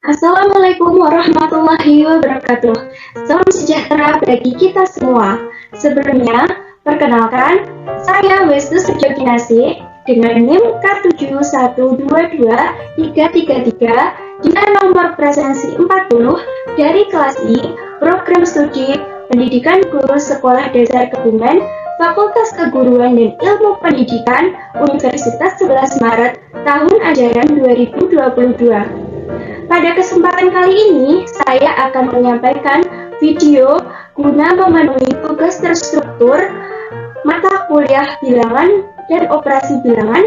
Assalamualaikum warahmatullahi wabarakatuh. Salam sejahtera bagi kita semua. Sebelumnya, perkenalkan, saya Westu Sejoginasi dengan NIM K7122333 dengan nomor presensi 40 dari kelas I, Program Studi Pendidikan Guru Sekolah Dasar Kebumen, Fakultas Keguruan dan Ilmu Pendidikan, Universitas 11 Maret, tahun ajaran 2022. Pada kesempatan kali ini, saya akan menyampaikan video guna memenuhi tugas terstruktur mata kuliah bilangan dan operasi bilangan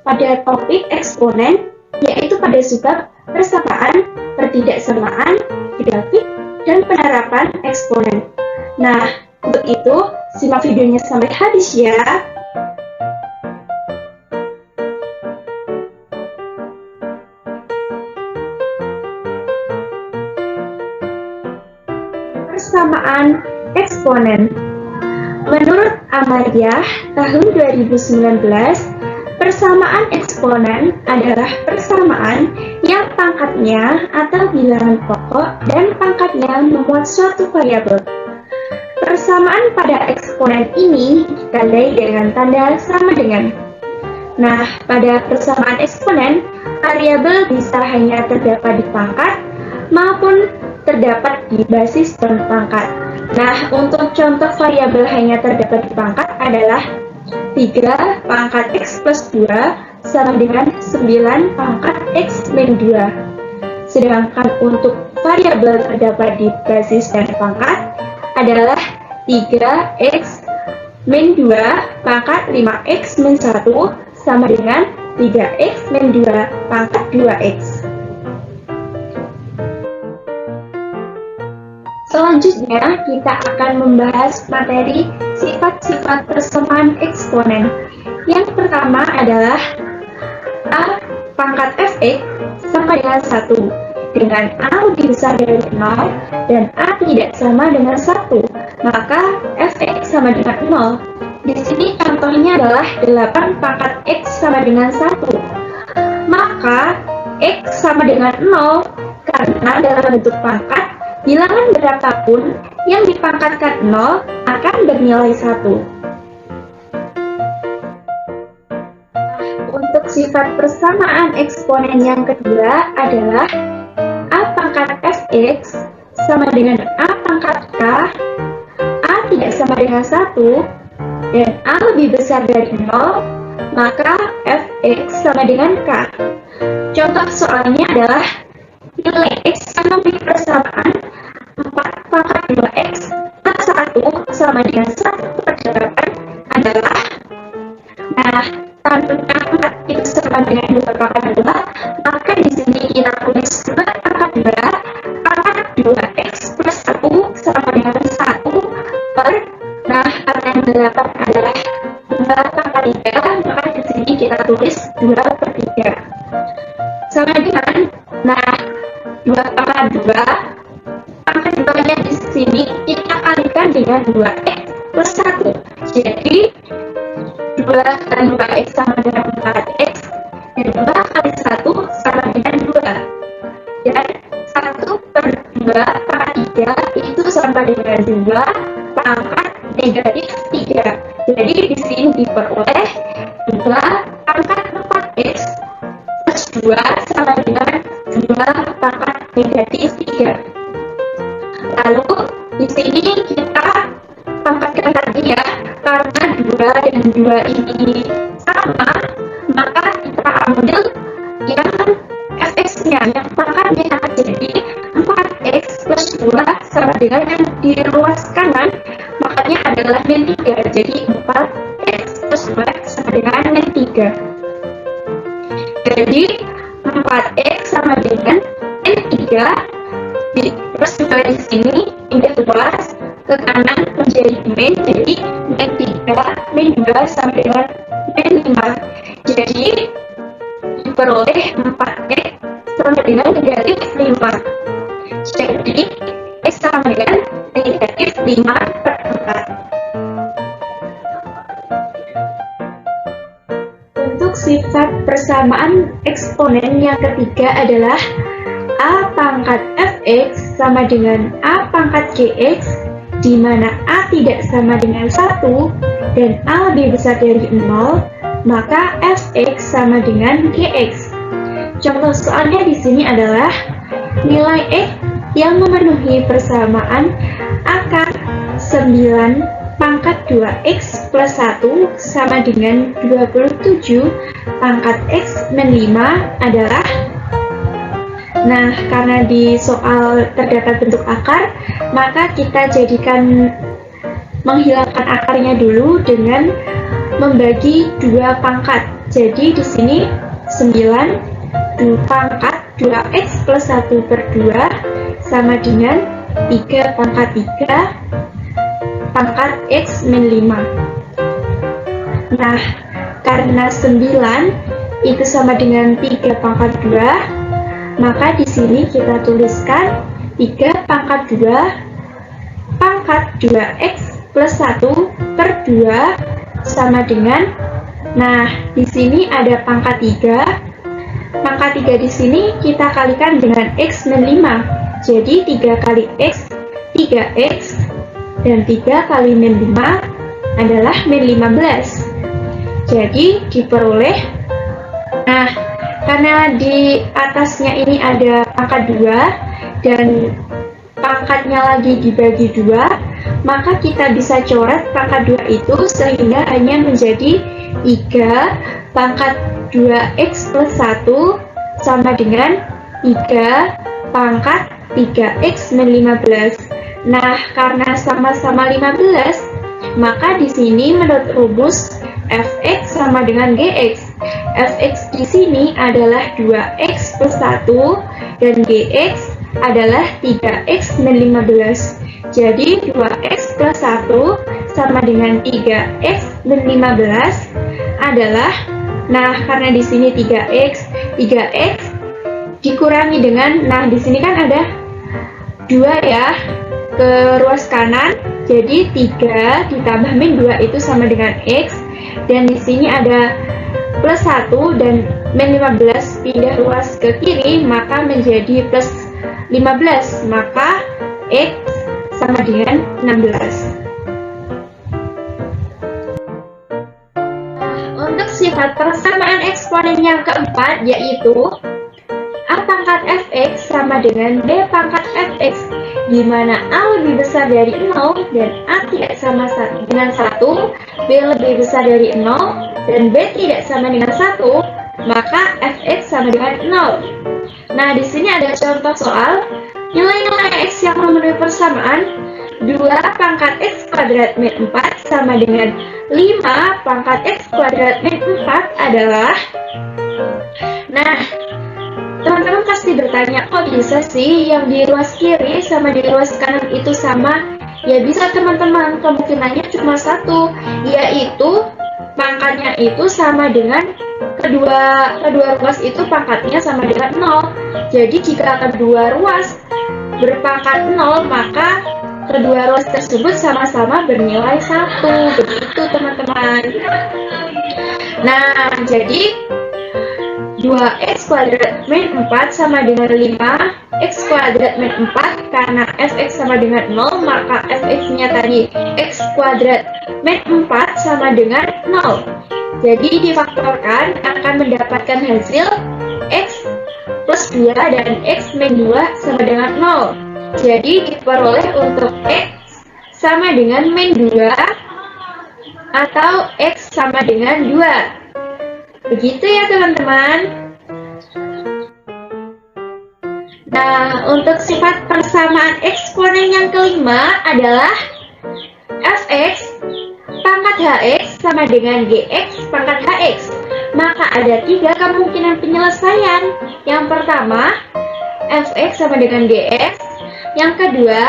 pada topik eksponen, yaitu pada subbab persamaan, pertidaksamaan, grafik, dan penerapan eksponen. Nah, untuk itu, simak videonya sampai habis ya. Persamaan eksponen. Menurut Amariyah tahun 2019, persamaan eksponen adalah persamaan yang pangkatnya atau bilangan pokok dan pangkatnya memuat suatu variabel. Persamaan pada eksponen ini ditandai dengan tanda sama dengan. Nah, pada persamaan eksponen, variabel bisa hanya terdapat di pangkat maupun terdapat di basis dan pangkat. Nah, untuk contoh variabel hanya terdapat di pangkat adalah 3 pangkat X plus 2 sama dengan 9 pangkat X min 2. Sedangkan untuk variabel terdapat di basis dan pangkat adalah 3X min 2 pangkat 5X min 1 sama dengan 3X min 2 pangkat 2X. Selanjutnya, kita akan membahas materi sifat-sifat persamaan eksponen. Yang pertama adalah A pangkat Fx sama dengan 1, dengan A lebih besar dari 0 dan A tidak sama dengan 1, maka Fx sama dengan 0. Di sini contohnya adalah 8 pangkat X sama dengan 1, maka X sama dengan 0 karena dalam bentuk pangkat bilangan berapapun yang dipangkatkan 0 akan bernilai 1. Untuk sifat persamaan eksponen yang kedua adalah A pangkat Fx sama dengan A pangkat K, A tidak sama dengan 1, dan A lebih besar dari 0, maka Fx sama dengan K. Contoh soalnya adalah nilai X sama dengan persamaan 4 pangkat 2X plus 1 sama dengan 1 per 8 adalah, nah, tandanya 4 itu sama dengan 2 pangkat 2, maka di sini kita tulis 2 pangkat 2 pangkat 2X plus 1 sama dengan 1 per, nah, karena yang 8 adalah 2 pangkat 3, maka di sini kita tulis 2 per 3 sama dengan, nah, 2 pangkat 2 pangkat 2-nya di sini kita kalikan dengan 2x plus 1. Jadi 2 dan 2x sama dengan 4x, dan 2 kali 1 sama dengan 2. Dan 1 per 2 pangkat 3 itu sama dengan 2 pangkat negatif 3. Jadi di sini diperoleh 2 pangkat 4x plus 2 sama dengan 2 pangkat negatif 3. Lalu di sini kita pangkatkan lagi ya, karena 2 dan 2 ini sama, maka kita ambil yang Fx-nya, yang pangkatnya jadi 4x plus 2 sama dengan yang di ruas kanan, makanya adalah min 3, jadi 4x plus 2 sama dengan min 3. Jadi 4x sama dengan min 3 plus 2 di sini pindah luas ke kanan menjadi min, jadi min 3 min 2 sampai dengan min 5. Jadi diperoleh 4x sama dengan negatif 5. Jadi x sama dengan negatif 5 per 4. Untuk sifat persamaan eksponen yang ketiga adalah A pangkat fx sama dengan a pangkat gx, di mana a tidak sama dengan 1 dan a lebih besar dari 0, maka fx sama dengan gx. Contoh soalnya di sini adalah nilai x yang memenuhi persamaan akar 9 pangkat 2x plus 1 sama dengan 27 pangkat x min 5 adalah. Nah, karena di soal terdapat bentuk akar, maka kita jadikan menghilangkan akarnya dulu dengan membagi 2 pangkat. Jadi di sini 9 pangkat 2x plus 1 per 2 sama dengan 3 pangkat 3 pangkat x min 5. Nah, karena 9 itu sama dengan 3 pangkat 2, maka di sini kita tuliskan 3 pangkat 2 pangkat 2x plus 1 per 2 sama dengan, nah di sini ada pangkat 3. Pangkat 3 di sini kita kalikan dengan x min 5. Jadi 3 kali x 3x dan 3 kali min 5 adalah min 15. Jadi diperoleh, nah karena di atasnya ini ada pangkat 2 dan pangkatnya lagi dibagi 2, maka kita bisa coret pangkat 2 itu sehingga hanya menjadi 3 pangkat 2x plus 1 sama dengan 3 pangkat 3x min 15. Nah, karena sama-sama 15, maka di sini menurut rumus fx sama dengan gx. Fx di sini adalah 2x plus 1 dan gx adalah 3x min 15. Jadi 2x plus 1 sama dengan 3x min 15 adalah, nah karena di sini 3x dikurangi dengan, nah di sini kan ada 2 ya ke ruas kanan, jadi 3 ditambah min 2 itu sama dengan x, dan di sini ada plus 1 dan min 15 pindah ruas ke kiri maka menjadi plus 15, maka x sama dengan 16. Untuk sifat persamaan eksponen yang keempat yaitu a pangkat fx sama dengan b pangkat fx, di mana a lebih besar dari 0 dan a tidak sama dengan 1, b lebih besar dari 0 dan b tidak sama dengan 1, maka fx sama dengan 0. Nah, di sini ada contoh soal nilai-nilai x yang memenuhi persamaan 2 pangkat x kuadrat min 4 sama dengan 5 pangkat x kuadrat min 4 adalah. Nah, teman-teman pasti bertanya, kok bisa sih yang di ruas kiri sama di ruas kanan itu sama? Ya bisa teman-teman, kemungkinannya cuma satu, yaitu pangkatnya itu sama dengan kedua ruas itu pangkatnya sama dengan 0. Jadi jika kedua ruas berpangkat 0, maka kedua ruas tersebut sama-sama bernilai 1. Begitu teman-teman. Nah, jadi 2x kuadrat min 4 sama dengan 5x kuadrat min 4, karena fx sama dengan 0 maka fx nya tadi x kuadrat min 4 sama dengan 0. Jadi difaktorkan akan mendapatkan hasil x plus 2 dan x min 2 sama dengan 0. Jadi diperoleh untuk x sama dengan min 2 atau x sama dengan 2. Begitu ya teman-teman. Nah, untuk sifat persamaan eksponen yang kelima adalah fx pangkat hx sama dengan gx pangkat hx. Maka ada 3 kemungkinan penyelesaian. Yang pertama, fx sama dengan gx. Yang kedua,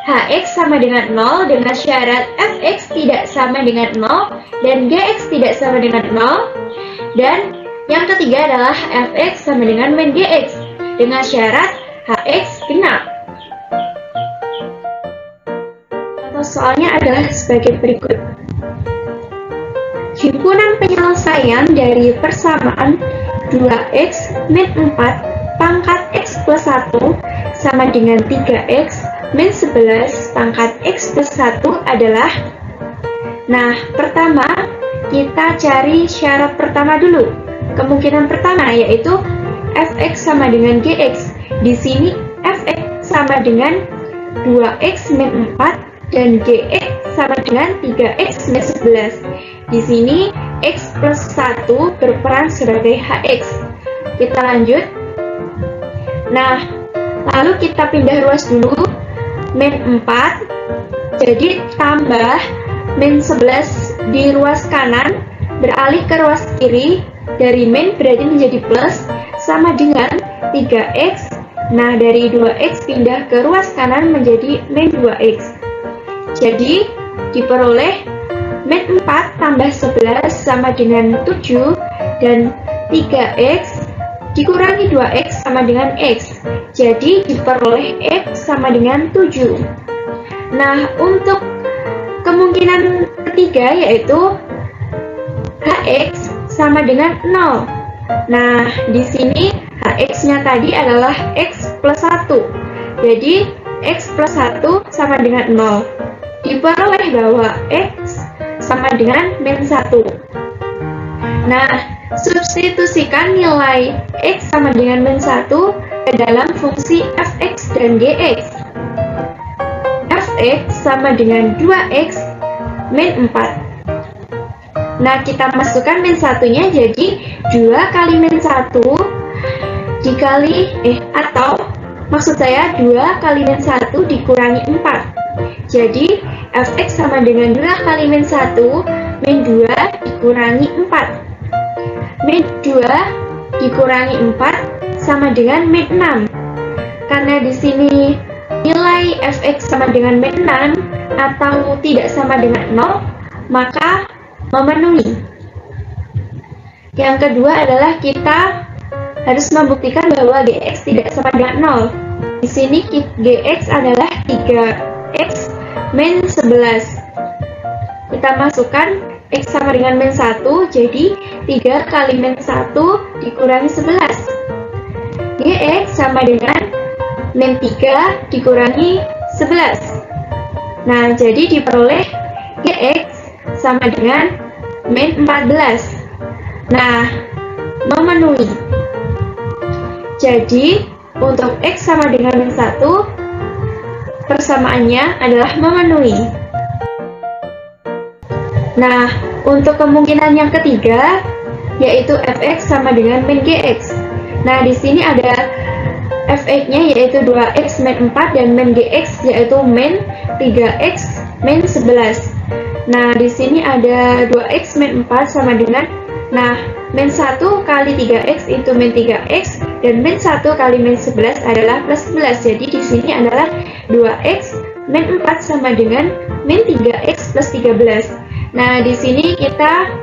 hx sama dengan 0 dengan syarat fx tidak sama dengan 0 dan gx tidak sama dengan 0. Dan yang ketiga adalah fx sama dengan min gx dengan syarat hx genap. Contoh soalnya adalah sebagai berikut. Himpunan penyelesaian dari persamaan 2x min 4 pangkat x plus 1 dengan 3x min 11 pangkat x plus 1 adalah. Nah, pertama kita cari syarat pertama dulu. Kemungkinan pertama yaitu fx sama dengan gx. Di sini fx sama dengan 2x min 4 dan gx sama dengan 3x min 11. Di sini x plus 1 berperan sebagai hx. Kita lanjut. Nah, lalu kita pindah ruas dulu. Min 4 jadi tambah min 11 di ruas kanan beralih ke ruas kiri, dari min berarti menjadi plus sama dengan 3x. Nah, dari 2x pindah ke ruas kanan menjadi min 2x. Jadi diperoleh min 4 tambah 11 sama dengan 7 dan 3x dikurangi 2x sama dengan x. Jadi diperoleh x sama dengan 7. Nah, untuk kemungkinan ketiga yaitu hx sama dengan 0. Nah, di sini hx-nya tadi adalah x plus 1. Jadi x plus 1 sama dengan 0. Diperoleh bahwa x sama dengan min 1. Nah, substitusikan nilai x sama dengan min 1 ke dalam fungsi fx dan gx. Fx sama dengan 2x min 4. Nah, kita masukkan min 1-nya jadi 2 kali min 1 dikali, atau maksud saya 2 kali min 1 dikurangi 4. Jadi fx sama dengan 2 kali min 1 min 2 dikurangi 4. Min 2 dikurangi 4 sama dengan min 6. Karena di sini nilai fx sama dengan min 6 atau tidak sama dengan 0, maka memenuhi. Yang kedua adalah kita harus membuktikan bahwa gx tidak sama dengan 0. Di sini gx adalah 3x min 11. Kita masukkan x sama dengan min 1, jadi 3 kali min 1 dikurangi 11. Gx sama dengan min 3 dikurangi 11. Nah, jadi diperoleh gx sama dengan min 14. Nah, memenuhi. Jadi, untuk x sama dengan min 1, persamaannya adalah memenuhi. Nah, untuk kemungkinan yang ketiga, yaitu fx sama dengan min gx. Nah, di sini ada fx-nya yaitu 2x min 4 dan min gx yaitu min 3x min 11. Nah, di sini ada 2x min 4 sama dengan, min 1 kali 3x itu min 3x dan min 1 kali min 11 adalah plus 11. Jadi di sini adalah 2x min 4 sama dengan min 3x plus 13. Nah, di sini kita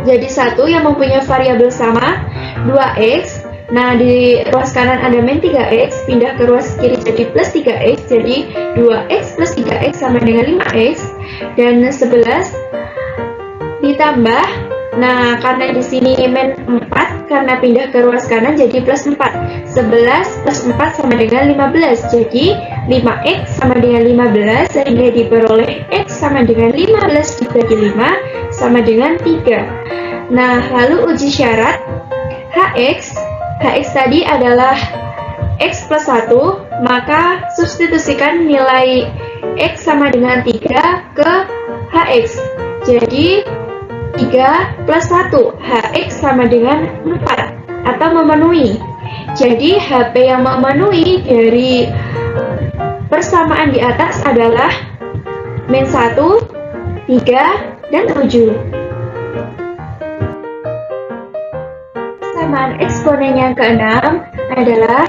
jadi satu yang mempunyai variabel sama, 2x. Nah, di ruas kanan ada min 3x, pindah ke ruas kiri jadi plus 3x, jadi 2x plus 3x sama dengan 5x, dan 11 ditambah, nah karena di sini min 4, karena pindah ke ruas kanan jadi plus 4, 11 plus 4 sama dengan 15, jadi 5x sama dengan 15, sehingga diperoleh x sama dengan 15 dibagi 5 sama dengan 3. Nah, lalu uji syarat, hx tadi adalah x plus 1, maka substitusikan nilai x sama dengan 3 ke hx. Jadi 3 plus 1, hx sama dengan 4, atau memenuhi. Jadi HP yang memenuhi dari persamaan di atas adalah min 1, 3, dan 7. Persamaan eksponen yang keenam adalah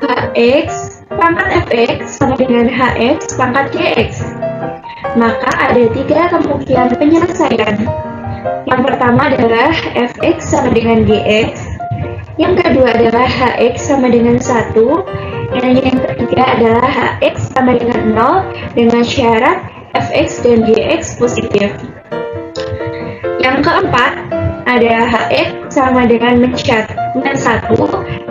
hx pangkat fx sama dengan hx pangkat gx. Maka ada 3 kemungkinan penyelesaian. Yang pertama adalah fx sama dengan gx, yang kedua adalah hx sama dengan 1, dan yang ketiga adalah hx sama dengan 0 dengan syarat fx dan gx positif. Yang keempat ada hx sama dengan min 1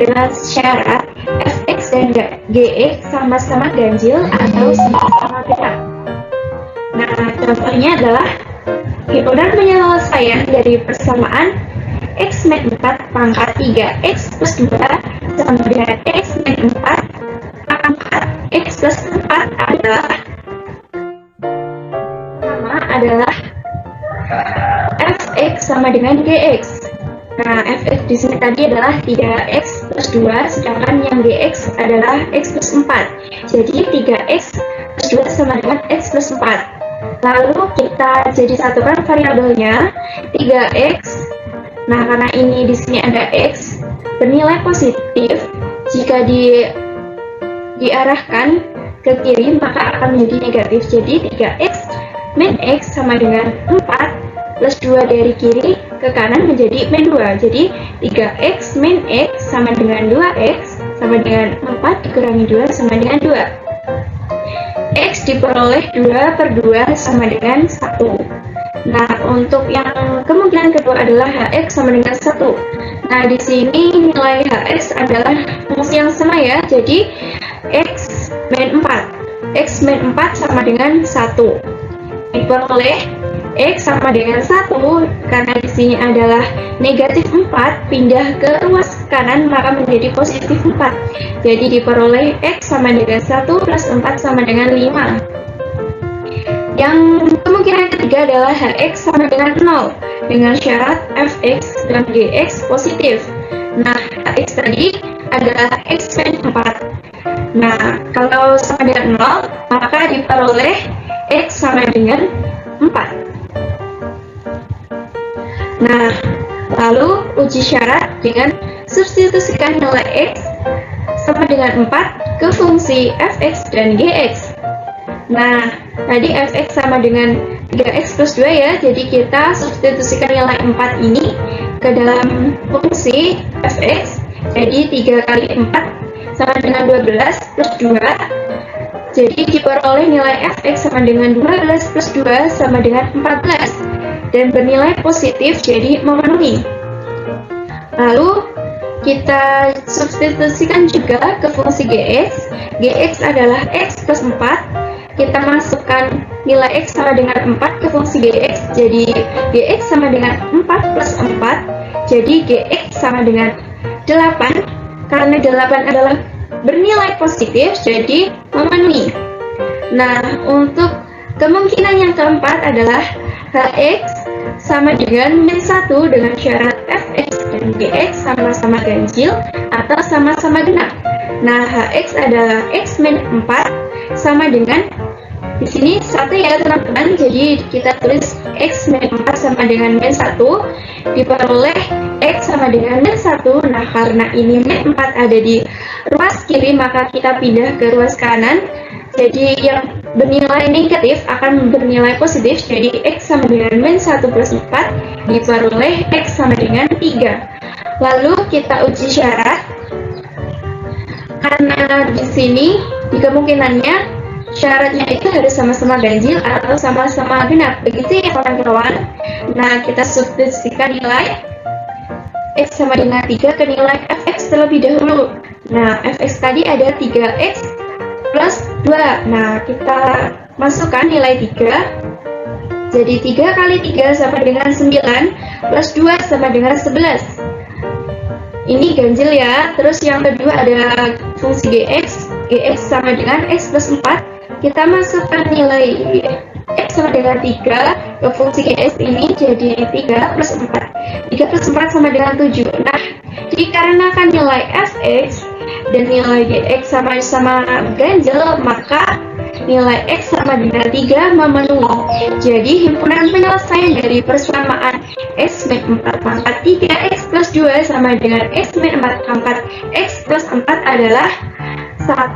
dengan syarat fx dan GX sama-sama ganjil atau sama-sama genap. Nah, contohnya adalah himpunan penyelesaian dari persamaan X min 4 pangkat 3X plus 2 sama dengan X min 4 pangkat X plus 4 adalah fx sama dengan gx. Nah, fx di sini tadi adalah 3x plus 2, sedangkan yang gx adalah x plus 4. Jadi 3x plus 2 sama dengan x plus 4. Lalu kita jadi satukan variabelnya 3x. Nah, karena ini di sini ada x bernilai positif, jika diarahkan ke kiri maka akan menjadi negatif. Jadi 3x min x sama dengan 4 plus 2 dari kiri ke kanan menjadi min 2. Jadi 3x min x sama dengan 2x sama dengan 4 dikurangi 2 sama dengan 2. X diperoleh 2 per 2 sama dengan 1. Nah, untuk yang kemungkinan kedua adalah hx sama dengan 1. Nah, di sini nilai hx adalah fungsi yang sama ya. Jadi x min 4. X min 4 sama dengan 1. Diperoleh x sama dengan 1, karena di sini adalah negatif 4 pindah ke ruas kanan maka menjadi positif 4. Jadi diperoleh x sama dengan 1 plus 4 sama dengan 5. Yang kemungkinan ketiga adalah hx sama dengan 0 dengan syarat fx dan gx positif. Nah, hx tadi adalah x min 4. Nah, kalau sama dengan 0 maka diperoleh x sama dengan 4. Nah, lalu uji syarat dengan substitusikan nilai x sama dengan 4 ke fungsi fx dan gx. Nah, tadi fx sama dengan 3x plus 2 ya, jadi kita substitusikan nilai 4 ini ke dalam fungsi fx. Jadi 3 kali 4 sama dengan 12 plus 2. Jadi diperoleh nilai fx sama dengan 12 plus 2 sama dengan 14 dan bernilai positif, jadi memenuhi. Lalu kita substitusikan juga ke fungsi gx. Gx adalah x plus 4. Kita masukkan nilai x sama dengan 4 ke fungsi gx. Jadi gx sama dengan 4 plus 4. Jadi gx sama dengan 8. Karena 8 adalah bernilai positif, jadi memenuhi. Nah, untuk kemungkinan yang keempat adalah hx sama dengan min 1 dengan syarat fx dan gx sama-sama ganjil atau sama-sama genap. Nah, hx adalah x min 4 sama dengan, di sini 1 ya teman-teman, jadi kita tulis x min 4 sama dengan min 1, diperoleh x sama dengan min 1. Nah, karena ini min 4 ada di ruas kiri maka kita pindah ke ruas kanan. Jadi yang bernilai negatif akan bernilai positif, jadi x sama dengan min 1 plus 4 diperoleh x sama dengan 3. Lalu kita uji syarat, karena di sini di kemungkinannya syaratnya itu harus sama-sama ganjil atau sama-sama genap, begitu ya kawan-kawan. Nah, kita substitusikan nilai x sama dengan 3 ke nilai fx terlebih dahulu. Nah, fx tadi ada 3x plus 2. Nah, kita masukkan nilai 3. Jadi 3 kali 3 sama dengan 9 plus 2 sama dengan 11. Ini ganjil ya. Terus yang kedua ada fungsi gx. Gx sama dengan x plus 4. Kita masukkan nilai x sama dengan 3 ke fungsi gx ini, jadi 3 plus 4. 3 plus 4 sama dengan 7. Nah, dikarenakan nilai fx dan nilai gx sama-sama ganjil, maka nilai x sama dengan 3 memenuhi. Jadi himpunan penyelesaian dari persamaan x min 4 pangkat 3x plus 2 sama dengan x min 4 pangkat x plus 4 adalah 1,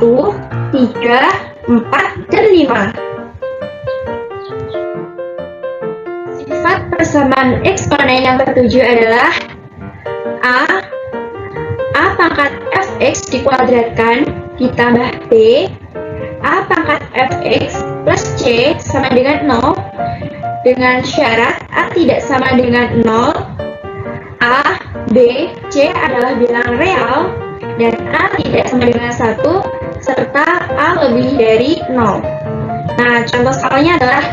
3, 4, dan 5. Sifat persamaan eksponen yang ketujuh adalah A pangkat fx dikuadratkan ditambah b, A pangkat fx plus c sama dengan 0 dengan syarat A tidak sama dengan 0, A, B, C adalah bilangan real, dan A tidak sama dengan 1 serta A lebih dari 0. Nah, contoh soalnya adalah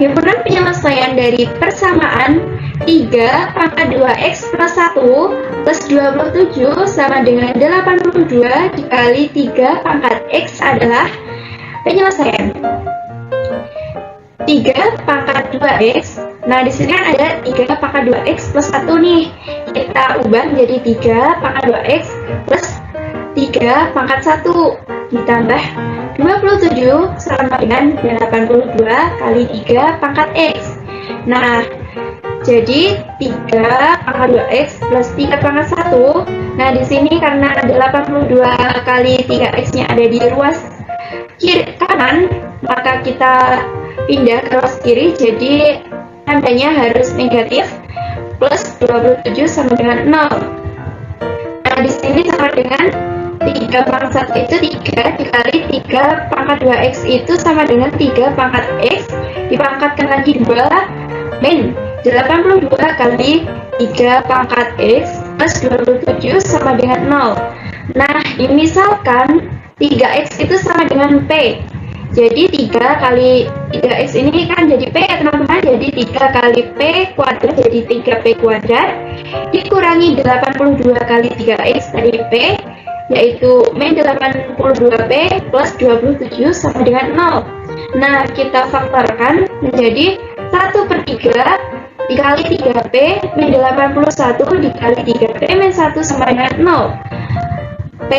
himpunan penyelesaian dari persamaan 3 pangkat 2x plus 1 plus 27 sama dengan 82 dikali 3 pangkat x adalah penyelesaian 3 pangkat 2x. Nah, di sini kan ada 3 pangkat 2x plus 1 nih. Kita ubah menjadi 3 pangkat 2x plus 3 pangkat 1 ditambah 27 sama dengan 82 kali 3 pangkat x. Nah, jadi 3 pangkat 2x plus 3 pangkat 1. Nah, di sini karena 82 kali 3x-nya ada di ruas kiri kanan, maka kita pindah ke ruas kiri, jadi tandanya harus negatif plus 27 sama dengan 0. Nah, di sini sama dengan 3 pangkat 1 itu 3 dikali 3 pangkat 2x itu sama dengan 3 pangkat x dipangkatkan lagi 2 min 82 kali 3 pangkat x plus 27 sama dengan 0. Nah, misalkan 3x itu sama dengan p. Jadi 3 kali 3x ini kan jadi p ya teman-teman. Jadi 3 kali p kuadrat jadi 3p kuadrat dikurangi 82 kali 3x dari p, yaitu min 82p plus 27 sama dengan 0. Nah, kita faktorkan menjadi 1/3 dikali 3p min 81 dikali 3p min 1 sama dengan 0. P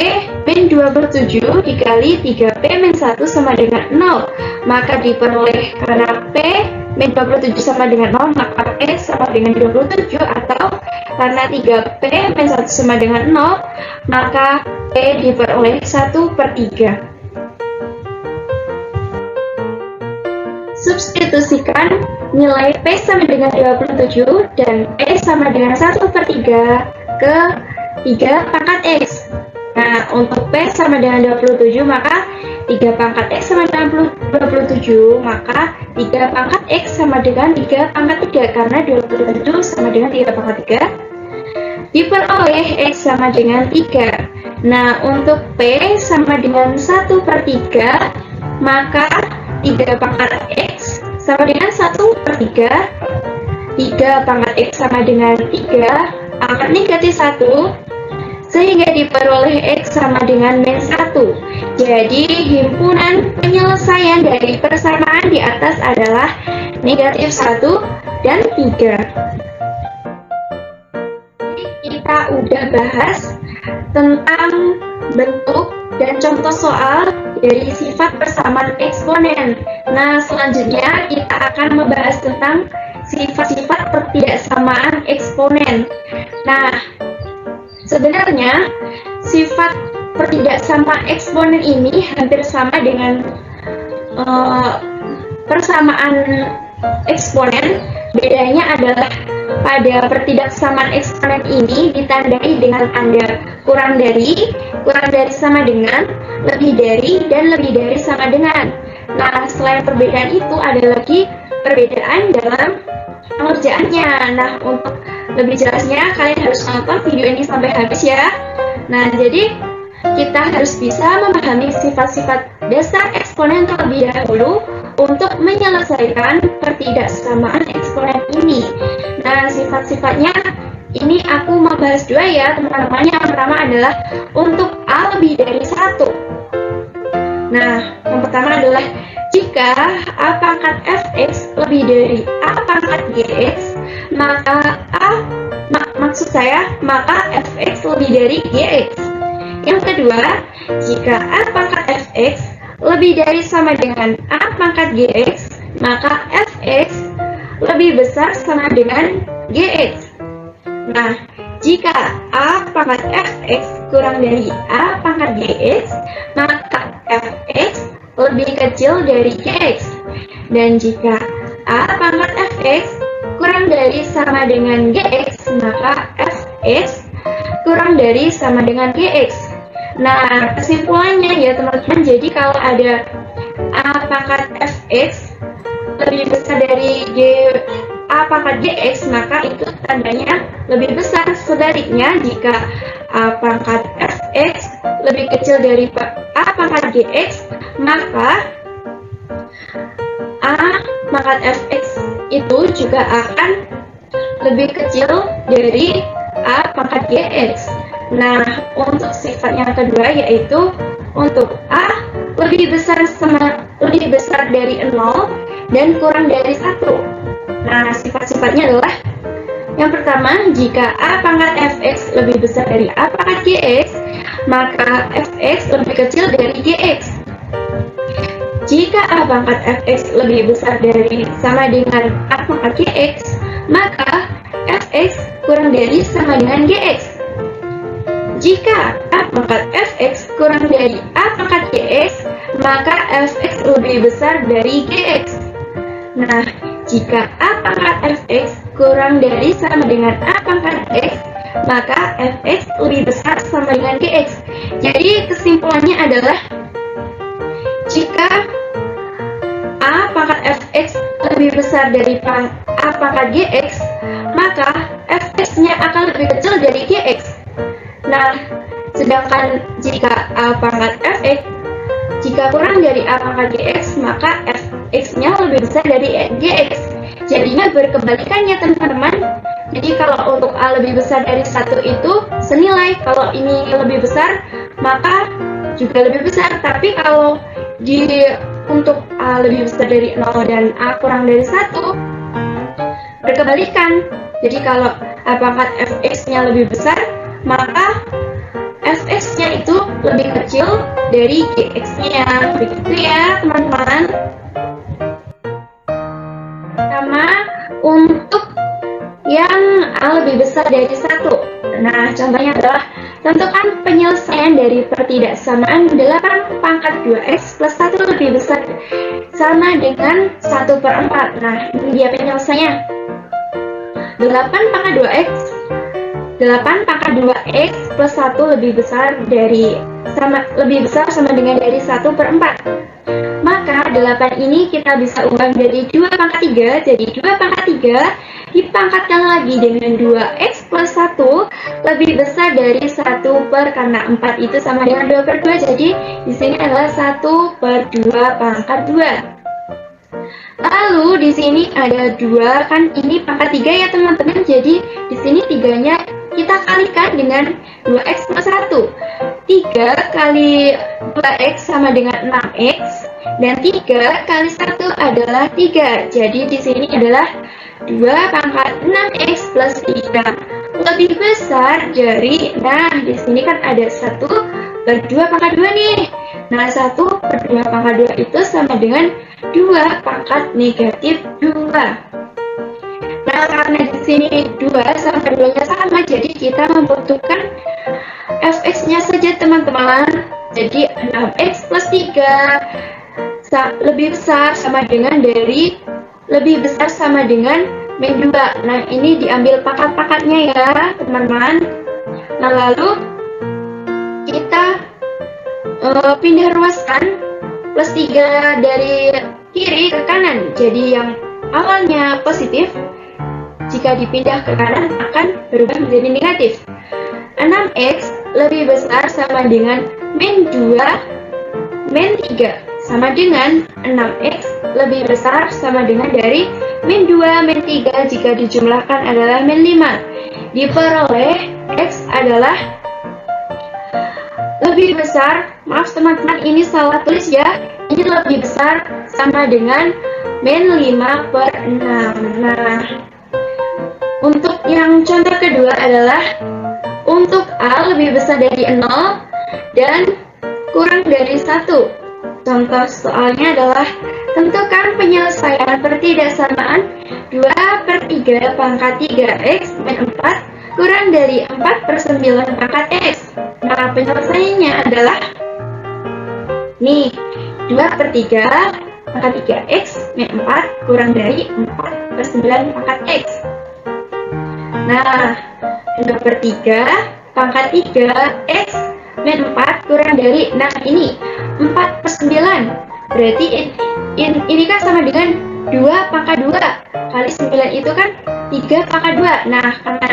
min 27 dikali 3p min 1 sama dengan 0. Maka diperoleh karena P min 27 sama dengan 0, maka P sama dengan 27, atau karena 3p min 1 sama dengan 0, maka P diperoleh 1/3. Substitusikan nilai P sama dengan 27 dan P sama dengan 1/3 ke 3 pangkat X. Nah, untuk P sama dengan 27, maka 3 pangkat X sama dengan 27, maka 3 pangkat X sama dengan 3 pangkat 3, karena 27 sama dengan 3 pangkat 3, diperoleh X sama dengan 3. Nah, untuk P sama dengan 1/3, maka 3 pangkat X sama dengan 1/3, 3 pangkat X sama dengan 3, angkat negatif 1, sehingga diperoleh X sama dengan min 1. Jadi, himpunan penyelesaian dari persamaan di atas adalah negatif 1 dan 3. Kita udah bahas tentang bentuk dan contoh soal dari sifat persamaan eksponen. Nah, selanjutnya kita akan membahas tentang sifat-sifat ketidaksamaan eksponen. Nah, sebenarnya sifat ketidaksamaan eksponen ini hampir sama dengan persamaan eksponen. Bedanya adalah pada ketidaksamaan eksponen ini ditandai dengan tanda kurang dari sama dengan, lebih dari, dan lebih dari sama dengan. Nah, selain perbedaan itu ada lagi perbedaan dalam pengerjaannya. Nah, untuk lebih jelasnya kalian harus nonton video ini sampai habis ya. Nah, jadi kita harus bisa memahami sifat-sifat dasar eksponen terlebih dahulu untuk menyelesaikan ketidaksamaan eksponen ini. Nah, sifat-sifatnya ini aku membahas dua ya teman-teman. Yang pertama adalah untuk A lebih dari 1. Nah, yang pertama adalah jika A pangkat fx lebih dari A pangkat gx, maka maka fx lebih dari gx. Yang kedua, jika A pangkat fx lebih dari sama dengan A pangkat gx, maka fx lebih besar sama dengan gx. Nah, jika A pangkat fx kurang dari A pangkat gx, maka fx lebih kecil dari gx. Dan jika A pangkat fx kurang dari sama dengan gx, maka fx kurang dari sama dengan gx. Nah, kesimpulannya ya teman-teman, jadi kalau ada A pangkat fx lebih besar dari A pangkat gx, maka itu tandanya lebih besar. Sebaliknya, jika A pangkat fx lebih kecil dari a pangkat gx, maka a pangkat fx itu juga akan lebih kecil dari a pangkat gx. Nah, untuk sifat yang kedua yaitu untuk a lebih besar dari 0 dan kurang dari 1. Nah, sifat-sifatnya adalah yang pertama, jika a pangkat fx lebih besar dari a pangkat gx, maka fx lebih kecil dari gx. Jika a pangkat fx lebih besar dari sama dengan a pangkat gx, maka fx kurang dari sama dengan gx. Jika a pangkat fx kurang dari a pangkat gx, maka fx lebih besar dari gx. Nah, jika a pangkat fx kurang dari sama dengan a pangkat x, maka fx lebih besar sama dengan gx. Jadi kesimpulannya adalah jika a pangkat fx lebih besar dari a pangkat gx, maka fx-nya akan lebih kecil dari gx. Nah, sedangkan jika a pangkat fx jika kurang dari a pangkat gx, maka fx-nya lebih besar dari gx. Jadinya berkebalikannya, teman-teman. Jadi kalau untuk a lebih besar dari 1 itu senilai, kalau ini lebih besar maka juga lebih besar. Tapi kalau untuk a lebih besar dari 0 dan a kurang dari 1 berkebalikan. Jadi kalau a pangkat fx-nya lebih besar, maka fx-nya itu lebih kecil dari gx-nya. Begitu ya, teman-teman. Sama untuk yang a lebih besar dari 1. Nah, contohnya adalah tentukan penyelesaian dari pertidaksamaan 8 pangkat 2x plus 1 lebih besar sama dengan 1/4. Nah, ini dia penyelesaiannya. 8 pangkat 2x plus 1 lebih besar sama dengan dari 1/4. Maka 8 ini kita bisa ubah dari 2 pangkat 3, jadi 2 pangkat 3 dipangkatkan lagi dengan 2x plus 1 lebih besar dari 1 karena 4 itu sama dengan 2/2, jadi di sini adalah 1/2 pangkat 2. Lalu di sini ada 2, kan ini pangkat 3 ya teman-teman, jadi di sini 3-nya kita kalikan dengan 2x plus 1. 3 kali 2x sama dengan 6x, dan 3 kali 1 adalah 3. Jadi di sini adalah 2 pangkat 6x plus 3 lebih besar dari, nah di sini kan ada 1/2 pangkat 2 nih. Nah, 1/2 pangkat 2 itu sama dengan 2 pangkat negatif 2. Nah, karena di sini 2 sama 2-nya sama, jadi kita membutuhkan fx-nya saja, teman-teman. Jadi 6x plus 3 lebih besar sama dengan min 2. Nah, ini diambil pangkat-pangkatnya ya, teman-teman. Nah, lalu kita pindah ruaskan plus 3 dari kiri ke kanan. Jadi yang awalnya positif, jika dipindah ke kanan akan berubah menjadi negatif. 6x lebih besar sama dengan min 2 min 3 sama dengan 6x lebih besar sama dengan dari min 2 min 3 jika dijumlahkan adalah min 5. Diperoleh x adalah lebih besar, maaf teman-teman ini salah tulis ya, ini lebih besar sama dengan min 5/6. Nah, untuk yang contoh kedua adalah untuk a lebih besar dari 0 dan kurang dari 1. Contoh soalnya adalah tentukan penyelesaian pertidaksamaan 2/3 pangkat 3x min 4 kurang dari 4/9 pangkat x. Nah, penyelesaiannya adalah nih 2/3 pangkat 3x min 4 kurang dari 4/9 pangkat x. Nah, 2/3 pangkat 3x min 4 kurang dari, nah ini 4/9. Berarti ini kan sama dengan 2 pangkat 2 kali 9 itu kan 3 pangkat 2. Nah, karena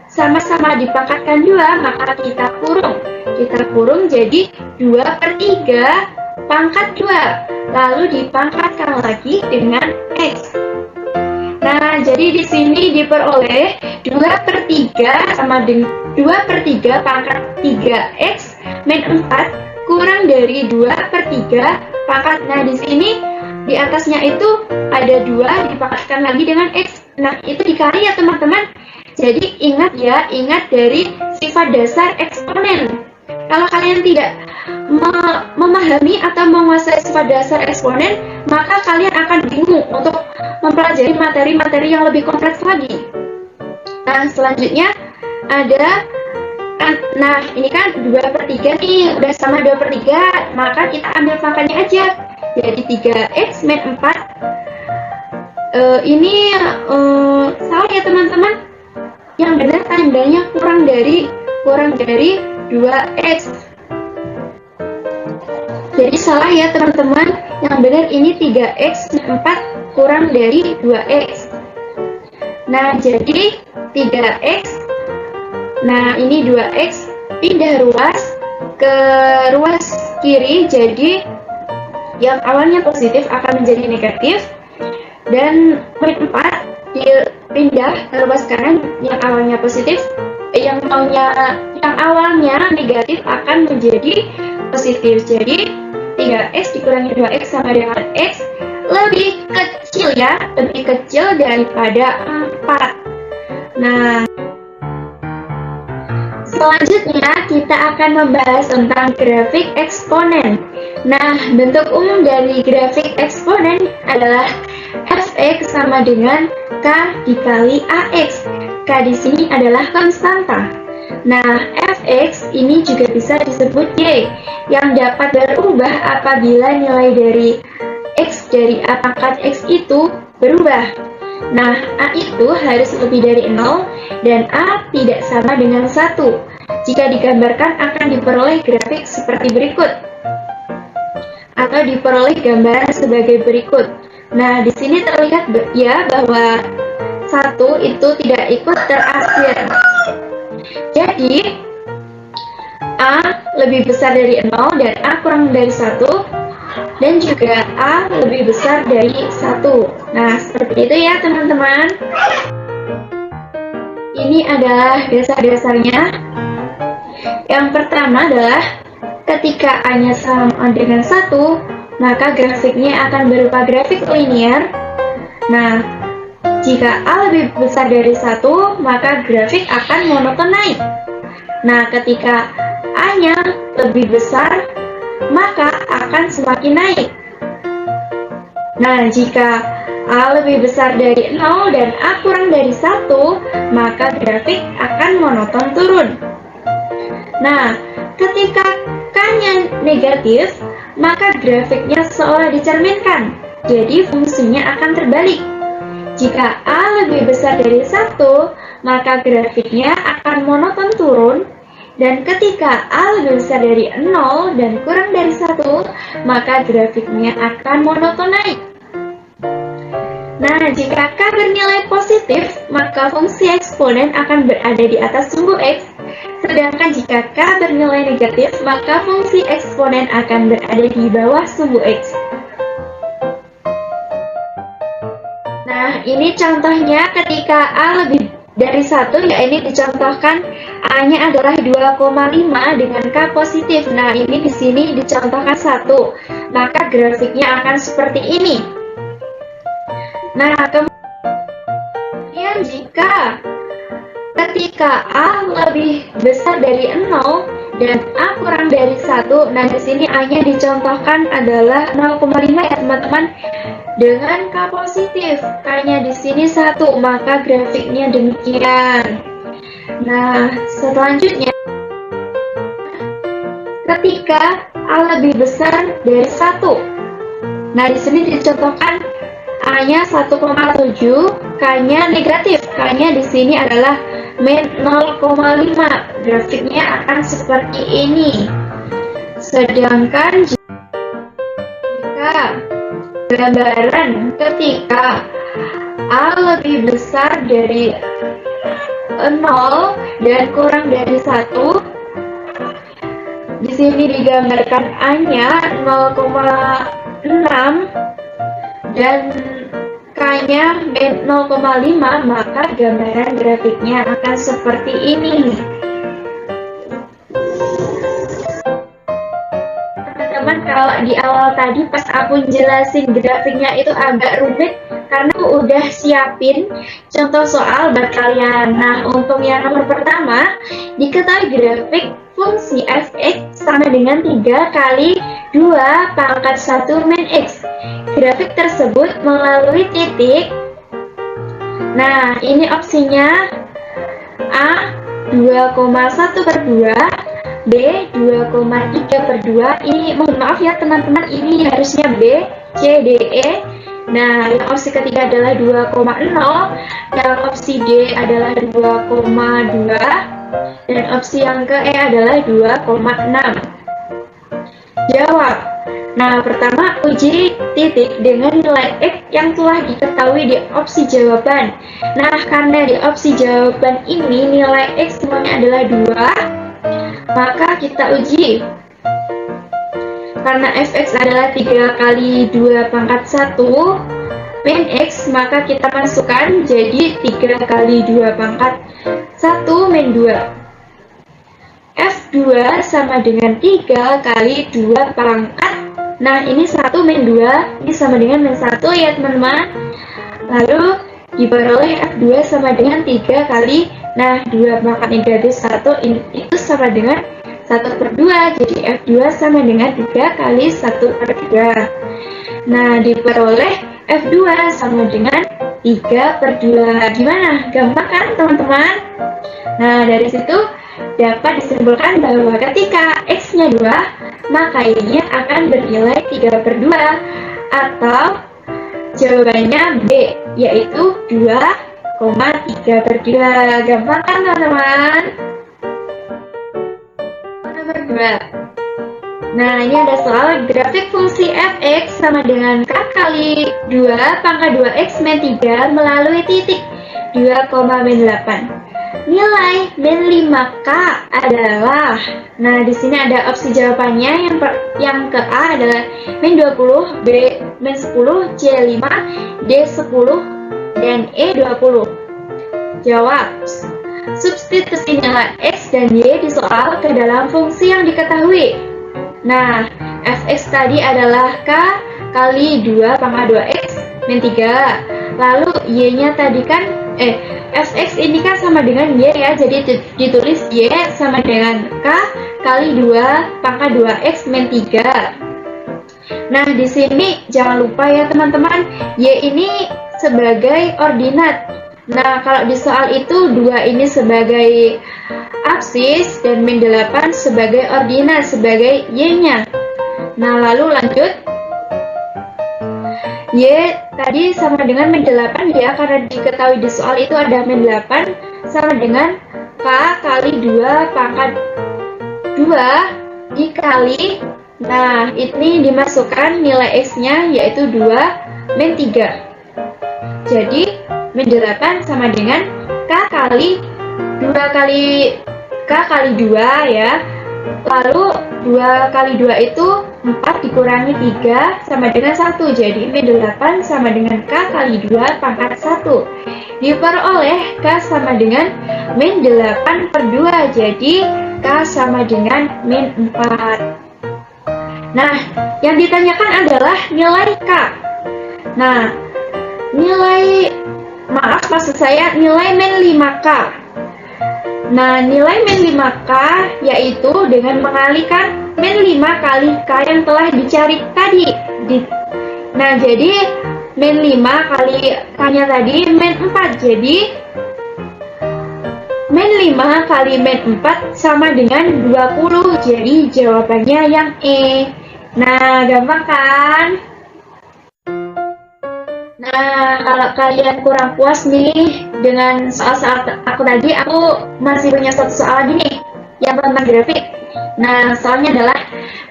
sama-sama dipangkatkan 2, maka kita kurung. Kita kurung jadi 2/3 pangkat 2, lalu dipangkatkan lagi dengan X. Nah, jadi di sini diperoleh 2/3 sama dengan 2/3 pangkat 3X min 4 kurang dari 2/3 pangkat. Nah, di sini di atasnya itu ada 2 dipangkatkan lagi dengan X. Nah, itu dikali ya teman-teman. Jadi ingat ya, ingat dari sifat dasar eksponen. Kalau kalian tidak memahami atau menguasai sifat dasar eksponen, maka kalian akan bingung untuk mempelajari materi-materi yang lebih kompleks lagi. Nah, selanjutnya ada, nah ini kan 2/3 nih, udah sama 2/3, maka kita ambil pangkatnya aja. Jadi 3X min 4. Ini salah ya teman-teman. Yang benar tandanya kurang dari 2X. Jadi salah ya teman-teman. Yang benar ini 3X min 4 kurang dari 2X. Nah, jadi 3X. Nah, ini 2X pindah ruas ke ruas kiri, jadi yang awalnya positif akan menjadi negatif, dan min 4 dipindah ke ruas kanan, yang awalnya positif, yang awalnya negatif akan menjadi positif. Jadi 3X dikurangi 2X sama dengan X lebih kecil ya, lebih kecil daripada 4. Nah, selanjutnya kita akan membahas tentang grafik eksponen. Nah, bentuk umum dari grafik eksponen adalah fx sama dengan k dikali ax. K di sini adalah konstanta. Nah, fx ini juga bisa disebut y, yang dapat berubah apabila nilai dari x dari a pangkat x itu berubah. Nah, a itu harus lebih dari 0 dan a tidak sama dengan 1. Jika digambarkan akan diperoleh grafik seperti berikut, atau diperoleh gambaran sebagai berikut. Nah, di sini terlihat ya bahwa 1 itu tidak ikut terakhir. Jadi, a lebih besar dari 0 dan a kurang dari 1, dan juga a lebih besar dari 1. Nah, seperti itu ya teman-teman. Ini adalah dasar-dasarnya. Yang pertama adalah ketika a-nya sama dengan 1, maka grafiknya akan berupa grafik linear. Nah, jika a lebih besar dari 1, maka grafik akan monoton naik. Nah, ketika a-nya lebih besar, maka akan semakin naik. Nah, jika a lebih besar dari 0 dan a kurang dari 1, maka grafik akan monoton turun. Nah, ketika k-nya negatif, maka grafiknya seolah dicerminkan, jadi fungsinya akan terbalik. Jika a lebih besar dari 1, maka grafiknya akan monoton turun, dan ketika a lebih besar dari 0 dan kurang dari 1, maka grafiknya akan monoton naik. Nah, jika k bernilai positif, maka fungsi eksponen akan berada di atas sumbu x. Sedangkan jika k bernilai negatif, maka fungsi eksponen akan berada di bawah sumbu x. Nah, ini contohnya ketika a lebih dari 1, ya ini dicontohkan a-nya adalah 2,5 dengan k positif. Nah, ini di sini dicontohkan 1. Maka grafiknya akan seperti ini. Nah, kemudian jika ketika a lebih besar dari 0 dan a kurang dari 1, nah di sini a-nya dicontohkan adalah 0,5 ya teman-teman, dengan k positif. K-nya di sini 1, maka grafiknya demikian. Nah, selanjutnya ketika a lebih besar dari 1. Nah, di sini dicontohkan a-nya 1,7, k-nya negatif. K-nya di sini adalah min 0,5. Grafiknya akan seperti ini. Sedangkan jika gambaran ketika a lebih besar dari 0 dan kurang dari 1. Di sini digambarkan A-nya 0,6 dan K-nya min 0,5, maka gambaran grafiknya akan seperti ini. Teman-teman, kalau di awal tadi pas aku jelasin grafiknya itu agak rumit karena aku udah siapin contoh soal buat kalian. Nah, untuk yang nomor pertama, diketahui grafik fungsi f(x) sama dengan 3 kali 2 pangkat 1 min x. Grafik tersebut melalui titik. Nah, ini opsinya A 2,1/2, B 2,3/2. Ini mohon maaf ya teman-teman, ini harusnya B, C, D, E. Nah, yang opsi ketiga adalah 2,0, yang opsi D adalah 2,2, dan opsi yang ke E adalah 2,6. Jawab. Nah, pertama uji titik dengan nilai X yang telah diketahui di opsi jawaban. Nah, karena di opsi jawaban ini nilai X semuanya adalah 2, maka kita uji. Karena fx adalah 3 kali 2 pangkat 1 min x, maka kita masukkan jadi 3 kali 2 pangkat 1 min 2. F2 sama dengan 3 kali 2 pangkat. Nah, ini 1 min 2, ini sama dengan min 1 ya teman-teman. Lalu diperoleh F2 sama dengan 3 kali, nah 2 pangkat negatif 1 itu sama dengan 1/2, jadi F2 sama dengan 3 kali 1/2. Nah, diperoleh F2 sama dengan 3/2. Gimana? Gampang kan teman-teman? Nah, dari situ dapat disimpulkan bahwa ketika X-nya 2, maka Y-nya akan bernilai 3/2, atau jawabannya B, yaitu 2,3/2. Gampang kan teman-teman? Nomor 2. Nah, ini ada soal grafik fungsi f(x) sama dengan k kali 2 pangkat 2x min 3 melalui titik 2,8. Nilai min 5k adalah, nah di sini ada opsi jawabannya. Yang ke A adalah min 20, B min 10, C 5, D 10, dan E 20. Jawab. Substitusi nilai X dan Y di soal ke dalam fungsi yang diketahui. Nah, fx tadi adalah K kali 2 pangkat 2x min 3. Lalu Y-nya tadi kan, fx ini kan sama dengan Y ya, jadi ditulis Y sama dengan K kali 2 pangkat 2x min 3. Nah, di sini jangan lupa ya teman-teman, Y ini sebagai ordinat. Nah, kalau di soal itu 2 ini sebagai absis dan min 8 sebagai ordinat, sebagai Y-nya. Nah, lalu lanjut. Y tadi sama dengan min 8 ya, karena diketahui di soal itu ada min 8 sama dengan K kali 2 pangkat 2 dikali. Nah, ini dimasukkan nilai X-nya yaitu 2 min 3. Jadi min 8 sama dengan K kali 2 ya. Lalu 2 kali 2 itu 4 dikurangi 3 sama dengan 1. Jadi min 8 sama dengan K kali 2 pangkat 1. Diperoleh K sama dengan min 8/2. Jadi K sama dengan min 4. Nah, yang ditanyakan adalah nilai K. Nah, nilai min 5K. Nah, nilai min 5K yaitu dengan mengalikan min 5 kali K yang telah dicari tadi. Nah, jadi min 5 kali K-nya tadi min 4. Jadi min 5 kali min 4 sama dengan 20. Jadi jawabannya yang E. Nah, gampang kan? Nah, kalau kalian kurang puas nih dengan soal-soal aku tadi, aku masih punya satu soal lagi nih yang tentang grafik. Nah, soalnya adalah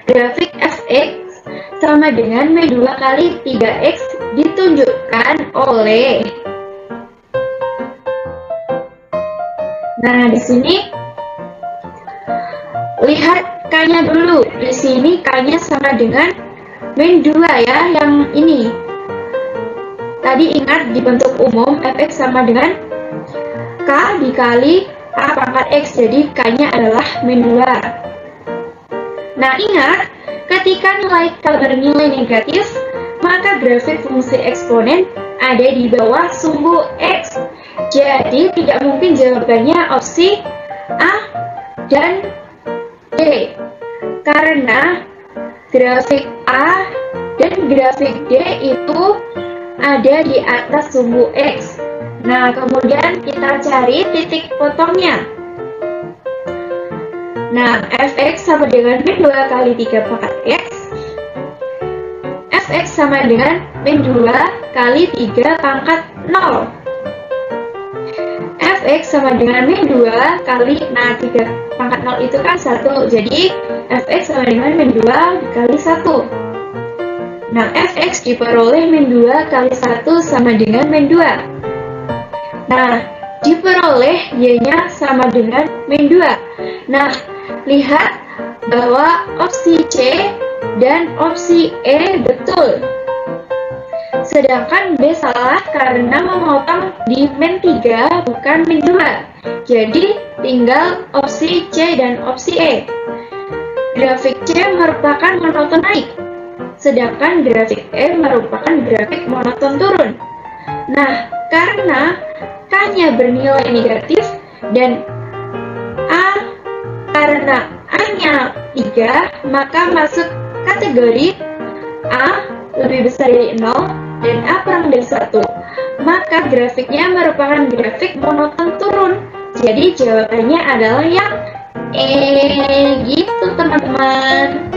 grafik fx sama dengan min 2 kali 3x ditunjukkan oleh. Nah, di sini lihat K-nya dulu. Di sini K-nya sama dengan min 2 ya, yang ini. Tadi ingat di bentuk umum fx sama dengan K dikali A pangkat X, jadi K-nya adalah min 2. Nah, ingat, ketika nilai K bernilai negatif, maka grafik fungsi eksponen ada di bawah sumbu X. Jadi, tidak mungkin jawabannya opsi A dan D. Karena grafik A dan grafik D itu ada di atas sumbu X. Nah, kemudian kita cari titik potongnya. Nah, fx sama dengan min 2 kali 3 pangkat X. Fx sama dengan min 2 kali 3 pangkat 0. Fx sama dengan min 2 kali, nah 3 pangkat 0 itu kan 1. Jadi, fx sama dengan min 2 kali 1. Nah, fx diperoleh min 2 kali 1 sama dengan min 2. Nah, diperoleh y-nya sama dengan min 2. Nah, lihat bahwa opsi C dan opsi E betul. Sedangkan B salah karena memotong di min 3 bukan min 2. Jadi, tinggal opsi C dan opsi E. Grafik C merupakan monoton naik, sedangkan grafik E merupakan grafik monoton turun. Nah, karena K-nya bernilai negatif dan karena A-nya 3, maka masuk kategori A lebih besar dari 0 dan A kurang dari 1. Maka grafiknya merupakan grafik monoton turun. Jadi jawabannya adalah yang E, gitu teman-teman.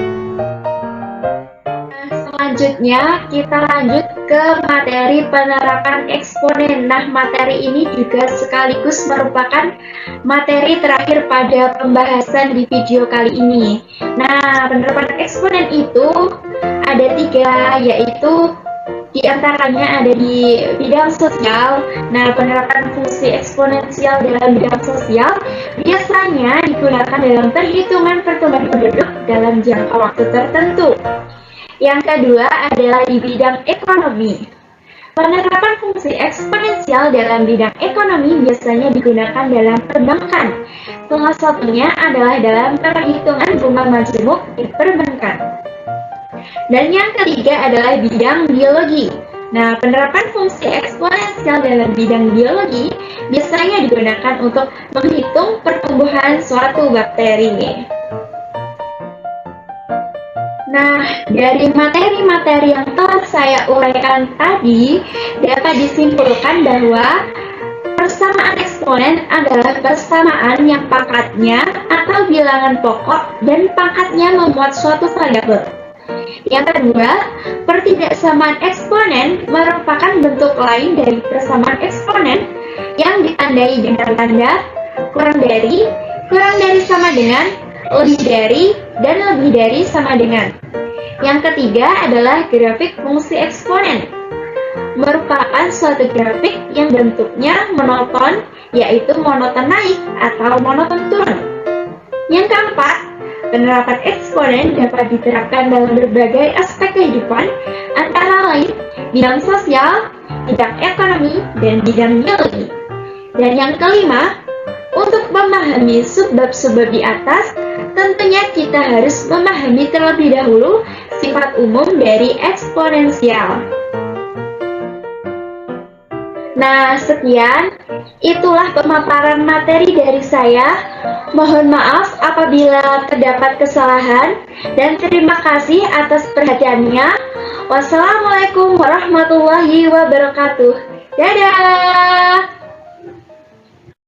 Selanjutnya kita lanjut ke materi penerapan eksponen. Nah, materi ini juga sekaligus merupakan materi terakhir pada pembahasan di video kali ini. Nah, penerapan eksponen itu ada 3, yaitu diantaranya ada di bidang sosial. Nah, penerapan fungsi eksponensial dalam bidang sosial biasanya digunakan dalam perhitungan pertumbuhan penduduk dalam jangka waktu tertentu. Yang kedua adalah di bidang ekonomi. Penerapan fungsi eksponensial dalam bidang ekonomi biasanya digunakan dalam perbankan. Salah satunya adalah dalam perhitungan bunga majemuk di perbankan. Dan yang ketiga adalah bidang biologi. Nah, penerapan fungsi eksponensial dalam bidang biologi biasanya digunakan untuk menghitung pertumbuhan suatu bakteri. Nah, dari materi-materi yang telah saya uraikan tadi, dapat disimpulkan bahwa persamaan eksponen adalah persamaan yang pangkatnya atau bilangan pokok dan pangkatnya memuat suatu variabel. Yang kedua, pertidaksamaan eksponen merupakan bentuk lain dari persamaan eksponen yang ditandai dengan tanda kurang dari sama dengan, lebih dari, dan lebih dari sama dengan. Yang ketiga adalah grafik fungsi eksponen. Merupakan suatu grafik yang bentuknya monoton, yaitu monoton naik atau monoton turun. Yang keempat, penerapan eksponen dapat diterapkan dalam berbagai aspek kehidupan, antara lain bidang sosial, bidang ekonomi, dan bidang biologi. Dan yang kelima, untuk memahami subbab-subbab di atas, tentunya kita harus memahami terlebih dahulu sifat umum dari eksponensial. Nah, sekian, itulah pemaparan materi dari saya. Mohon maaf apabila terdapat kesalahan, dan terima kasih atas perhatiannya. Wassalamualaikum warahmatullahi wabarakatuh. Dadah!